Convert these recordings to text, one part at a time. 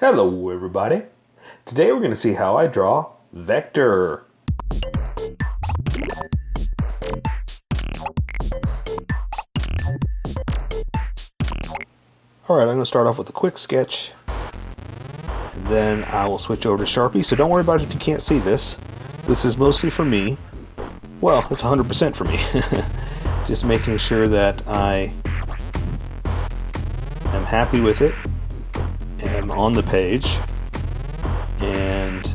Hello everybody. Today we're going to see how I draw vector. Alright, I'm going to start off with a quick sketch. And then I will switch over to Sharpie, so don't worry about it if you can't see this. This is mostly for me. Well, it's 100% for me. Just making sure that I am happy with it. Am on the page. And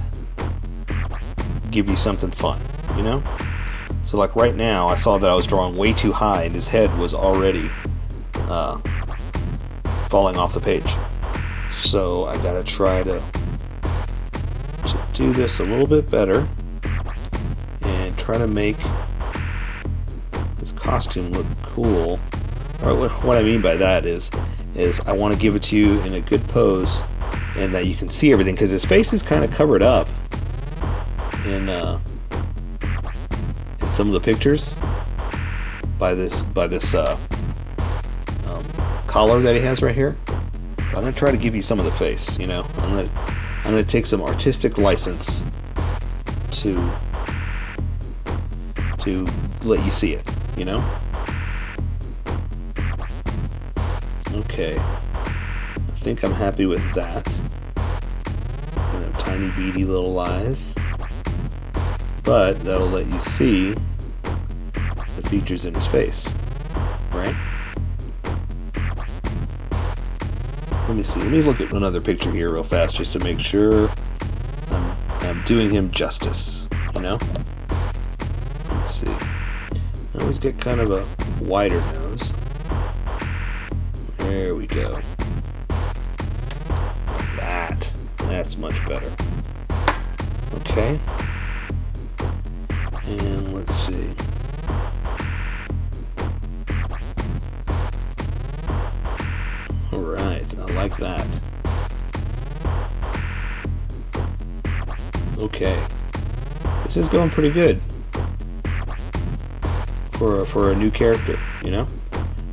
give you something fun, you know? So like right now, I saw that I was drawing way too high and his head was already falling off the page. So I gotta try to do this a little bit better and try to make this costume look cool. Or what I mean by that is I want to give it to you in a good pose and that you can see everything, because his face is kind of covered up in some of the pictures by this collar that he has right here. I'm gonna try to give you some of the face. You know, I'm gonna take some artistic license to let you see it. You know. Okay. I think I'm happy with that. It's gonna have tiny beady little eyes, but that'll let you see the features in his face, right? Let me see. Let me look at another picture here real fast just to make sure I'm doing him justice, you know? Let's see. I always get kind of a wider nose. There we go. Like that. That's much better. Okay. And let's see. Alright, I like that. Okay. This is going pretty good for a new character, you know?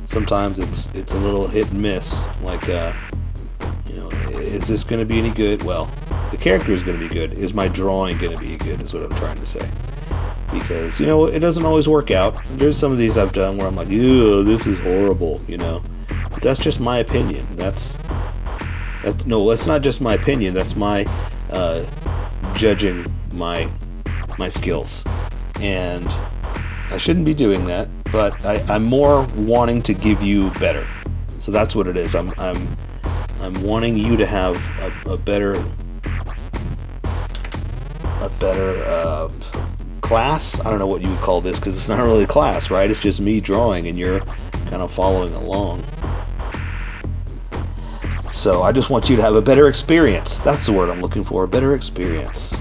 Sometimes it's a little hit and miss, like you know, is this going to be any good? Well, the character is going to be good. Is my drawing going to be good, is what I'm trying to say. Because, you know, it doesn't always work out. There's some of these I've done where I'm like, ew, this is horrible, you know. But that's just my opinion. That's not just my opinion. That's my judging my skills. And I shouldn't be doing that, but I'm more wanting to give you better. So that's what it is. I'm wanting you to have a better class. I don't know what you would call this, because it's not really a class, right? It's just me drawing and you're kind of following along. So I just want you to have a better experience. That's the word I'm looking for, a better experience.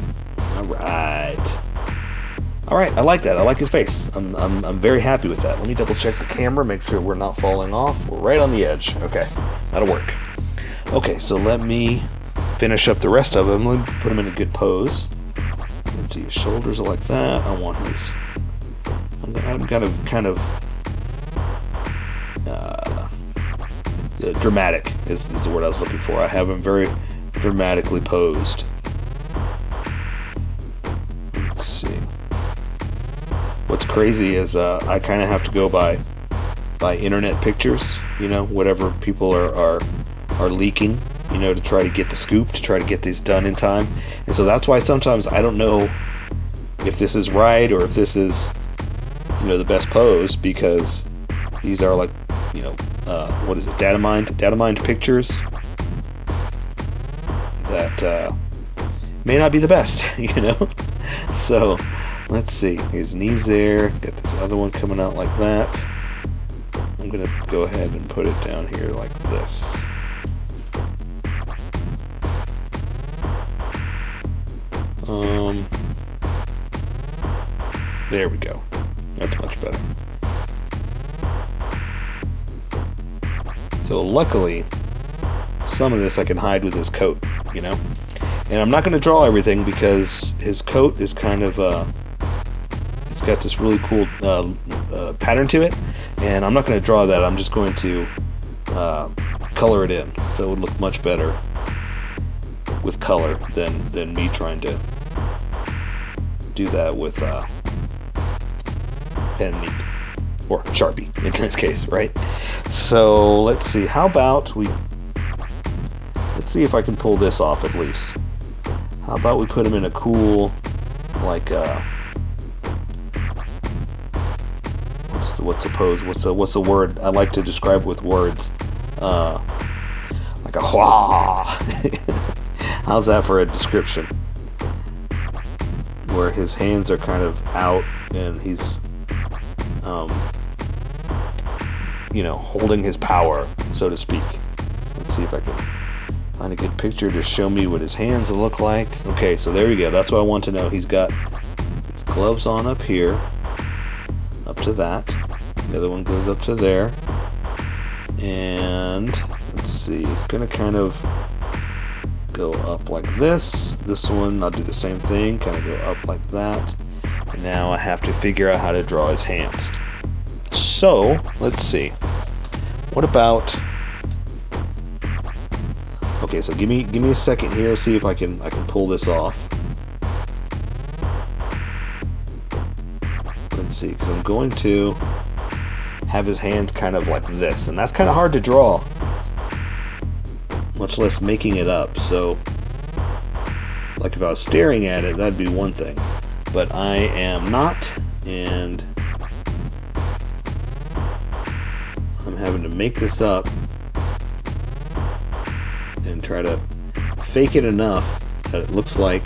Alright, I like that. I like his face. I'm very happy with that. Let me double check the camera, make sure we're not falling off. We're right on the edge. Okay, that'll work. Okay, so let me finish up the rest of him. Let me put him in a good pose. Let's see, his shoulders are like that. I want his... I'm kind of dramatic is the word I was looking for. I have him very dramatically posed. Let's see. What's crazy is I kind of have to go by internet pictures, you know, whatever people are leaking, you know, to try to get the scoop, to try to get these done in time. And so that's why sometimes I don't know if this is right or if this is, you know, the best pose, because these are like, you know, what is it, data mined pictures that may not be the best, you know. So let's see, his knees there, got this other one coming out like that. I'm gonna go ahead and put it down here like this. There we go. That's much better. So luckily, some of this I can hide with his coat, you know? And I'm not going to draw everything because his coat is kind of, it's got this really cool pattern to it. And I'm not going to draw that, I'm just going to color it in. So it would look much better with color than me trying to do that with pen and ink, or Sharpie in this case, right? So let's see. How about let's see if I can pull this off at least. How about we put him in a cool, like what's the word I like to describe with words? Like a wah. How's that for a description? Where his hands are kind of out and he's holding his power, so to speak. Let's see if I can find a good picture to show me what his hands look like. Okay, so there we go. That's what I want to know. He's got his gloves on up here, up to that. The other one goes up to there. And let's see, it's gonna kind of go up like this. This one, I'll do the same thing, kind of go up like that. And now I have to figure out how to draw his hands. So let's see. What about? Okay, so give me a second here. See if I can pull this off. Let's see, because I'm going to have his hands kind of like this, and that's kind of hard to draw, much less making it up. So, like if I was staring at it, that'd be one thing, but I am not, and I'm having to make this up and try to fake it enough that it looks like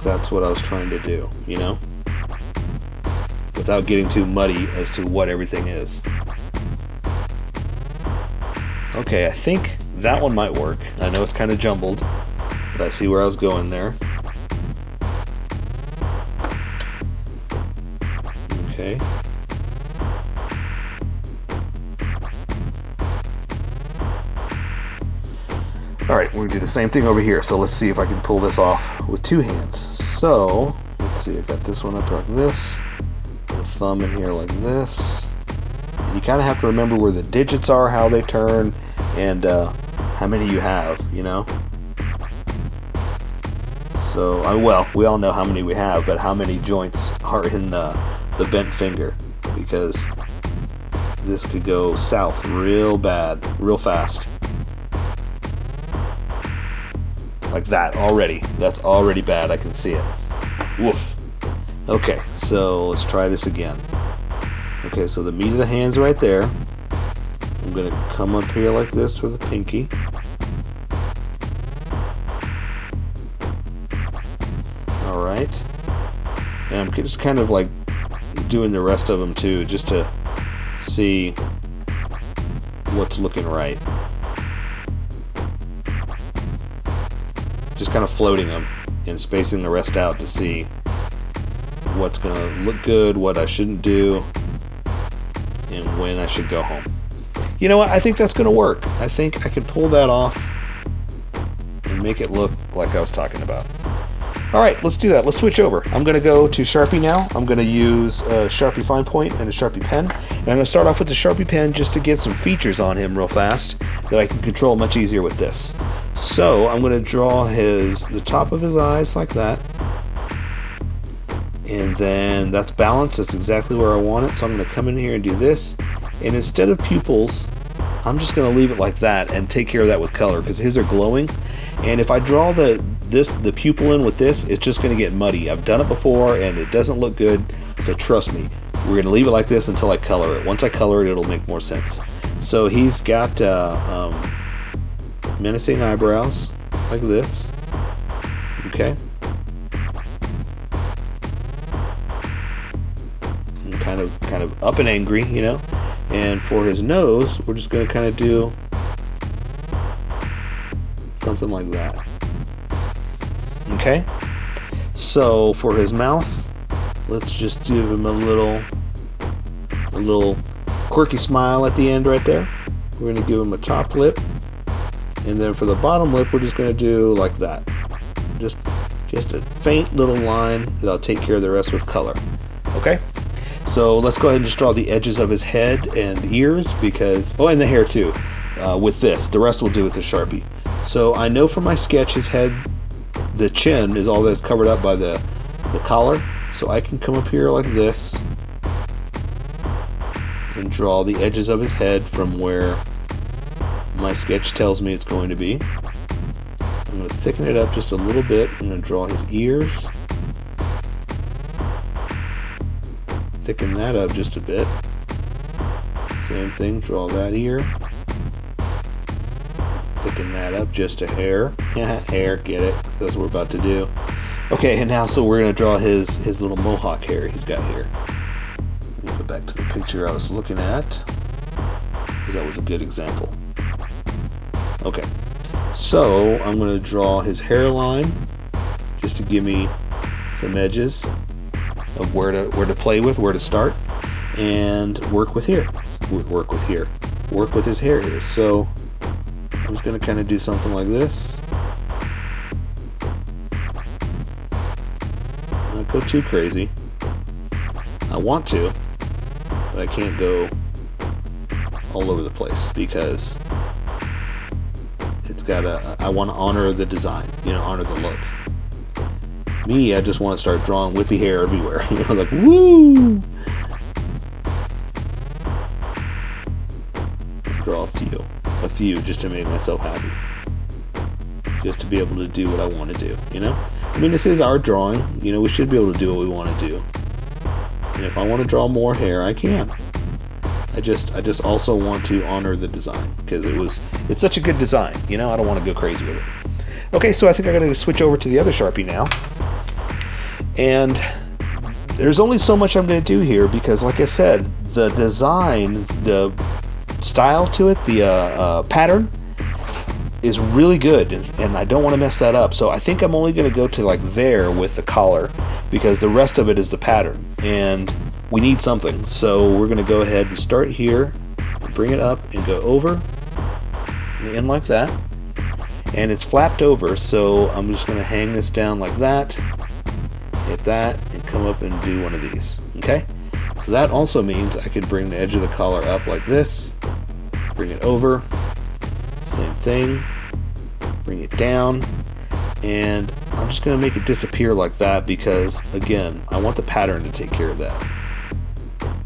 that's what I was trying to do, you know, without getting too muddy as to what everything is. Okay, I think that one might work. I know it's kind of jumbled, but I see where I was going there. Okay. Alright, we're going to do the same thing over here. So let's see if I can pull this off with two hands. So, let's see, I've got this one up like this, the thumb in here like this. And you kind of have to remember where the digits are, how they turn, and how many you have, you know? So, well, we all know how many we have, but how many joints are in the bent finger? Because this could go south real bad, real fast. Like that already. That's already bad. I can see it. Woof. Okay, so let's try this again. Okay, so the meat of the hand's right there. I'm going to come up here like this with a pinky. Alright. And I'm just kind of like doing the rest of them too, just to see what's looking right. Just kind of floating them and spacing the rest out to see what's going to look good, what I shouldn't do, and when I should go home. You know what? I think that's going to work. I think I can pull that off and make it look like I was talking about. Alright, let's do that. Let's switch over. I'm going to go to Sharpie now. I'm going to use a Sharpie fine point and a Sharpie pen. And I'm going to start off with the Sharpie pen just to get some features on him real fast that I can control much easier with this. So I'm going to draw the top of his eyes like that. And then that's balanced. That's exactly where I want it. So I'm going to come in here and do this. And instead of pupils, I'm just going to leave it like that and take care of that with color, because his are glowing. And if I draw the pupil in with this, it's just going to get muddy. I've done it before and it doesn't look good, so trust me. We're going to leave it like this until I color it. Once I color it, it'll make more sense. So he's got menacing eyebrows like this. Okay. And kind of up and angry, you know. And for his nose, we're just going to kind of do something like that. Okay, so for his mouth, let's just give him a little quirky smile at the end right there. We're going to give him a top lip, and then for the bottom lip, we're just going to do like that. Just a faint little line that I'll take care of the rest with color. Okay, so let's go ahead and just draw the edges of his head and ears, because and the hair too, with this. The rest we'll do with the Sharpie. So I know from my sketch his head, the chin is all that's covered up by the collar. So I can come up here like this and draw the edges of his head from where my sketch tells me it's going to be. I'm going to thicken it up just a little bit. I'm going to draw his ears. Thicken that up just a bit. Same thing, draw that ear. Thicken that up just a hair. Hair, get it? That's what we're about to do. Okay, and now so we're going to draw his little mohawk hair he's got here. Let me go back to the picture I was looking at, because that was a good example. Okay, so I'm going to draw his hairline just to give me some edges of where to play with, where to start, and work with here. Work with his hair here. So I'm just going to kind of do something like this. Not go too crazy. I want to, but I can't go all over the place because it's gotta. I want to honor the design, honor the look. Me, I just want to start drawing whippy hair everywhere. Like woo! Draw a few just to make myself happy, just to be able to do what I want to do. I mean, this is our drawing. We should be able to do what we want to do. And if I want to draw more hair, I can. I just also want to honor the design because it's such a good design. I don't want to go crazy with it. Okay, so I think I got to switch over to the other Sharpie now. And there's only so much I'm going to do here because, like I said, the design, the style to it, the pattern is really good, and I don't want to mess that up. So I think I'm only going to go to like there with the collar because the rest of it is the pattern, and we need something. So we're going to go ahead and start here, and bring it up and go over and in like that, and it's flapped over. So I'm just going to hang this down like that, hit that, and come up and do one of these. Okay, so that also means I could bring the edge of the collar up like this, bring it over, same thing, bring it down, and I'm just going to make it disappear like that because, again, I want the pattern to take care of that.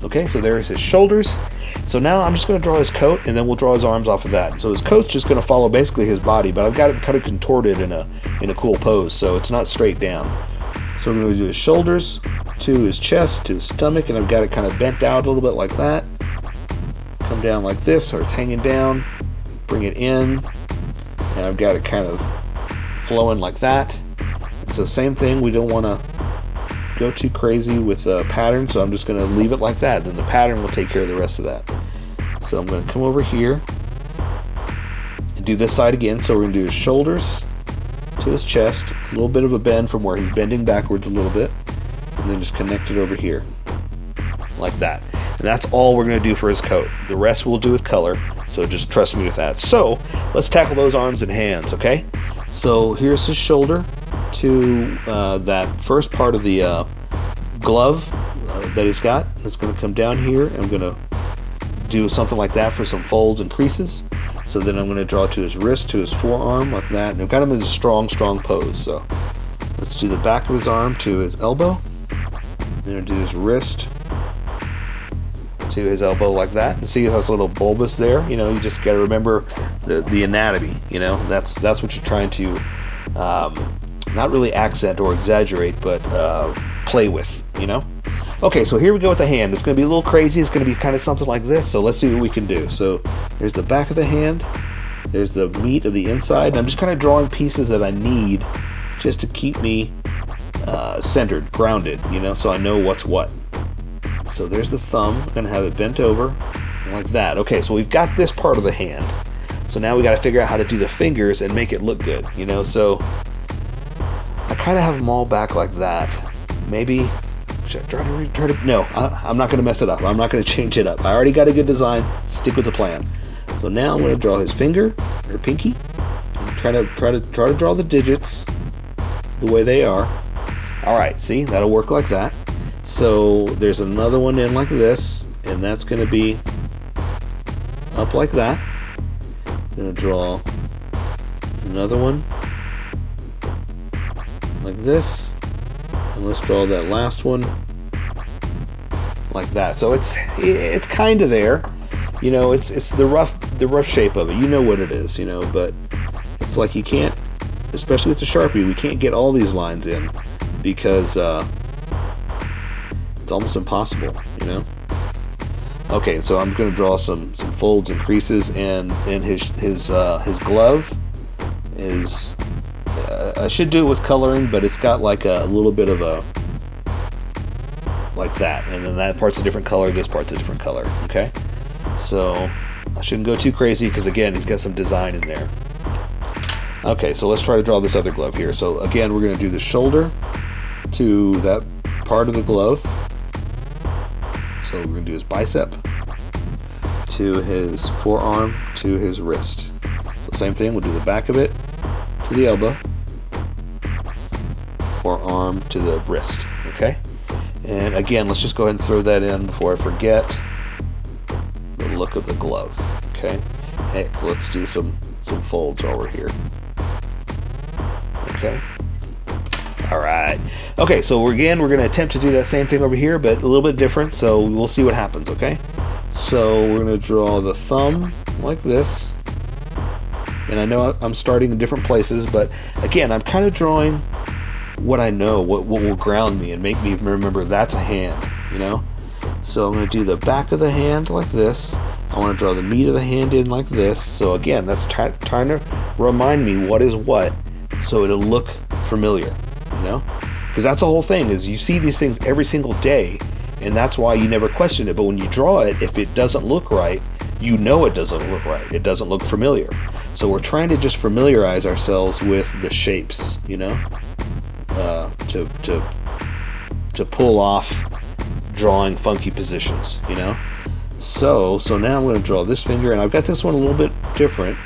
Okay, so there's his shoulders. So now I'm just going to draw his coat, and then we'll draw his arms off of that. So his coat's just going to follow basically his body, but I've got it kind of contorted in a cool pose, so it's not straight down. So I'm going to do his shoulders to his chest to his stomach, and I've got it kind of bent out a little bit like that. Come down like this, so it's hanging down. Bring it in, and I've got it kind of flowing like that. And so same thing, we don't want to go too crazy with the pattern, so I'm just going to leave it like that. Then the pattern will take care of the rest of that. So I'm going to come over here and do this side again. So we're going to do his shoulders to his chest, a little bit of a bend from where he's bending backwards a little bit, and then just connect it over here like that. And that's all we're going to do for his coat. The rest we'll do with color, so just trust me with that. So let's tackle those arms and hands, okay? So here's his shoulder to that first part of the glove that he's got. It's going to come down here, and I'm going to do something like that for some folds and creases. So then I'm going to draw to his wrist, to his forearm like that, and I've got him in a strong pose. So let's do the back of his arm to his elbow, then do his wrist to his elbow like that. And see how it's a little bulbous there. You just got to remember the anatomy. That's what you're trying to not really accent or exaggerate, but play with. Okay, so here we go with the hand. It's going to be a little crazy. It's going to be kind of something like this. So let's see what we can do. So there's the back of the hand. There's the meat of the inside. And I'm just kind of drawing pieces that I need just to keep me centered, grounded. So I know what's what. So there's the thumb. I'm going to have it bent over like that. Okay, so we've got this part of the hand. So now we got to figure out how to do the fingers and make it look good. So I kind of have them all back like that. Maybe should I try to no, I'm not going to mess it up. I'm not going to change it up. I already got a good design. Stick with the plan. So now I'm going to draw his finger or pinky. Try to draw the digits the way they are. All right, see, that'll work like that. So there's another one in like this, and that's going to be up like that. Gonna draw another one like this, and let's draw that last one like that. So it's kind of there, you know. It's the rough shape of it. You know what it is, you know. But it's like you can't, especially with the Sharpie, we can't get all these lines in because it's almost impossible, you know. Okay, so I'm going to draw some folds and creases, and his glove is I should do it with coloring, but it's got like a little bit of a like that, and then that part's a different color, this part's a different color. Okay, so I shouldn't go too crazy because again, he's got some design in there. Okay, so let's try to draw this other glove here. So again, we're going to do the shoulder to that part of the glove. So we're going to do his bicep to his forearm to his wrist. So same thing, we'll do the back of it to the elbow, forearm to the wrist. Okay, and again, let's just go ahead and throw that in before I forget the look of the glove. Okay, heck, let's do some folds while we're here. Okay. All right. Okay, so we're going to attempt to do that same thing over here, but a little bit different, so we'll see what happens, okay? So we're going to draw the thumb like this. And I know I'm starting in different places, but again, I'm kind of drawing what I know, what will ground me and make me remember that's a hand, you know? So I'm going to do the back of the hand like this. I want to draw the meat of the hand in like this. So again, that's trying to remind me what is what, so it'll look familiar. You know, because that's the whole thing, is you see these things every single day, and that's why you never question it. But when you draw it, if it doesn't look right, you know it doesn't look right. It doesn't look familiar. So we're trying to just familiarize ourselves with the shapes, you know, to pull off drawing funky positions, you know. So now I'm going to draw this finger, and I've got this one a little bit different.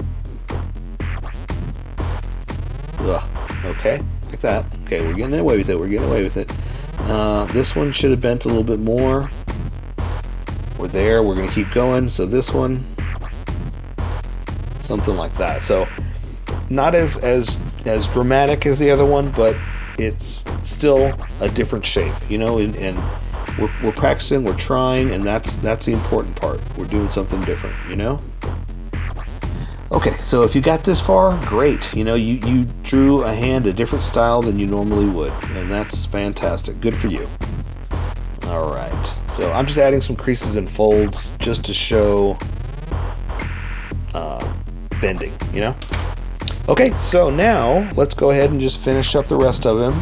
Okay. Like that. Okay, we're getting away with it. This one should have bent a little bit more. We're there. We're going to keep going. So this one, something like that. So not as dramatic as the other one, but it's still a different shape, you know. And we're practicing, we're trying, and that's the important part. We're doing something different, you know. Okay, so if you got this far, great. You know, you drew a hand a different style than you normally would, and that's fantastic. Good for you. All right, so I'm just adding some creases and folds just to show bending, you know? Okay, so now let's go ahead and just finish up the rest of him.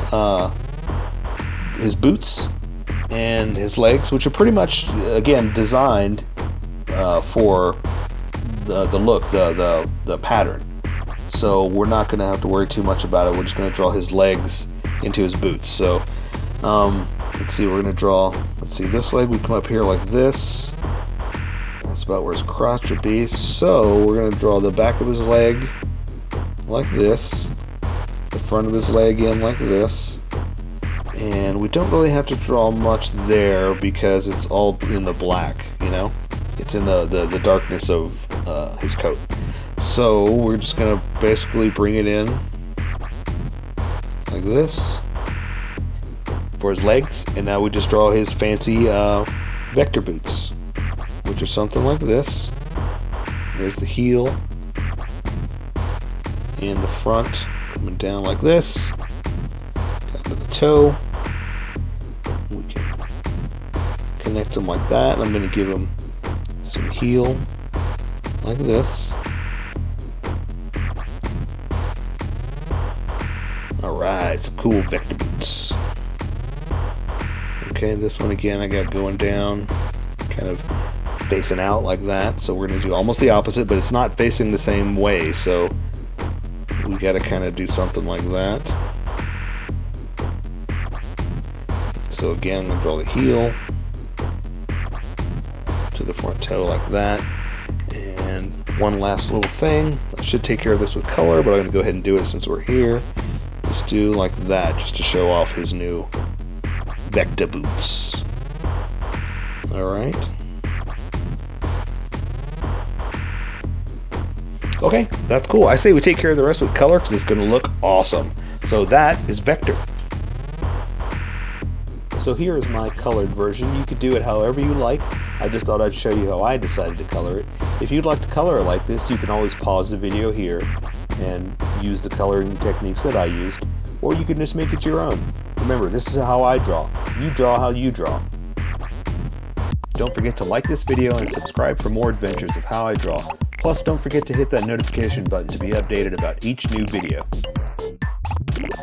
His boots and his legs, which are pretty much, again, designed for the look, the pattern. So we're not going to have to worry too much about it. We're just going to draw his legs into his boots. So let's see, we're going to draw, let's see, this leg, we come up here like this. That's about where his crotch would be. So we're going to draw the back of his leg like this, the front of his leg in like this, and we don't really have to draw much there because it's all in the black, you know. It's in the darkness of his coat. So we're just gonna basically bring it in like this for his legs, and now we just draw his fancy vector boots, which are something like this. There's the heel and the front coming down like this, down to the toe. We can connect them like that. I'm going to give them some heel like this. Alright, some cool vector boots. Okay, this one again I got going down, kind of facing out like that. So we're going to do almost the opposite, but it's not facing the same way, so we got to kind of do something like that. So again, I'm going to draw the heel to the front toe like that. And one last little thing. I should take care of this with color, but I'm going to go ahead and do it since we're here. Just do like that, just to show off his new vector boots. Alright. Okay, that's cool. I say we take care of the rest with color because it's going to look awesome. So that is vector. So here is my colored version. You could do it however you like. I just thought I'd show you how I decided to color it. If you'd like to color it like this, you can always pause the video here and use the coloring techniques that I used, or you can just make it your own. Remember, this is how I draw. You draw how you draw. Don't forget to like this video and subscribe for more adventures of how I draw. Plus, don't forget to hit that notification button to be updated about each new video.